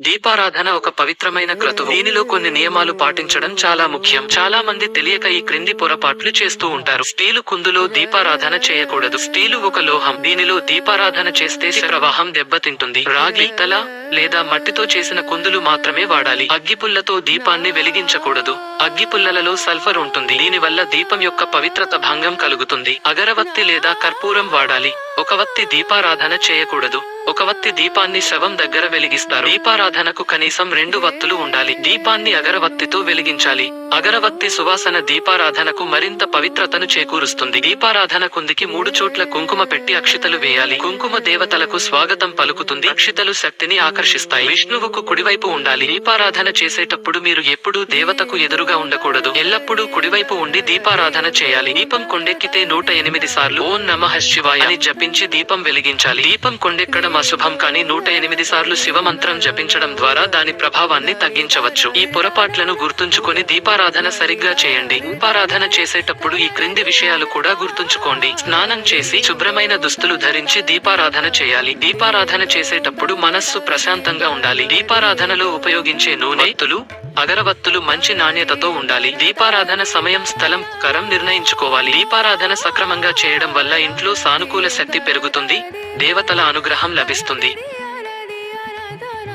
దీపారాధన ఒక పవిత్రమైన క్రతువు. దీనిలో కొన్ని నియమాలు పాటించడం చాలా ముఖ్యం. చాలా మంది తెలియక ఈ క్రింది పొరపాట్లు చేస్తూ ఉంటారు. స్టీలు కుందులో దీపారాధన చేయకూడదు. స్టీలు ఒక లోహం. దీనిలో దీపారాధన చేస్తే ప్రవాహం దెబ్బతింటుంది. రాగి, పిత్తల లేదా మట్టితో చేసిన కుందులు మాత్రమే వాడాలి. అగ్గిపుల్లతో దీపాన్ని వెలిగించకూడదు. అగ్గిపుల్లలలో సల్ఫర్ ఉంటుంది. దీనివల్ల దీపం యొక్క పవిత్రత భంగం కలుగుతుంది. అగరవత్తి లేదా కర్పూరం వాడాలి. ఒక వత్తి దీపారాధన చేయకూడదు. ఒక వత్తి దీపాన్ని శవం దగ్గర వెలిగిస్తారు. దీపారాధనకు కనీసం 2 వత్తులు ఉండాలి. దీపాన్ని అగరవత్తితో వెలిగించాలి. అగరవత్తి సువాసన దీపారాధనకు మరింత పవిత్రతను చేకూరుస్తుంది. దీపారాధన కుందికి 3 చోట్ల కుంకుమ పెట్టి అక్షితలు వేయాలి. కుంకుమ దేవతలకు స్వాగతం పలుకుతుంది. అక్షితలు శక్తిని ఆకర్షిస్తాయి. విష్ణువుకు కుడివైపు ఉండాలి. దీపారాధన చేసేటప్పుడు మీరు ఎప్పుడూ దేవతకు ఎదురుగా ఉండకూడదు. ఎల్లప్పుడూ కుడివైపు ఉండి దీపారాధన చేయాలి. దీపం కొండెక్కితే 108 సార్లు ఓం నమః శివాయ అని జపించి దీపం వెలిగించాలి. దీపం కొండెక్కడం అశుభం, కానీ 108 సార్లు శివమంత్రం జపించడం ద్వారా దాని ప్రభావాన్ని తగ్గించవచ్చు. ఈ పొరపాట్లను గుర్తుంచుకొని దీపారాధన సరిగ్గా చేయండి. దీపారాధన చేసేటప్పుడు ఈ క్రింది విషయాలు కూడా గుర్తుంచుకోండి. స్నానం చేసి శుభ్రమైన దుస్తులు ధరించి దీపారాధన చేయాలి. దీపారాధన చేసేటప్పుడు మనస్సు ప్రశాంతంగా ఉండాలి. దీపారాధనలో ఉపయోగించే నూనె, ఒత్తులు, అగరవత్తులు మంచి నాణ్యతతో ఉండాలి. దీపారాధన సమయం, స్థలం, కరం నిర్ణయించుకోవాలి. దీపారాధన సక్రమంగా చేయడం వల్ల ఇంట్లో సానుకూల శక్తి పెరుగుతుంది. దేవతల అనుగ్రహం లభిస్తుంది.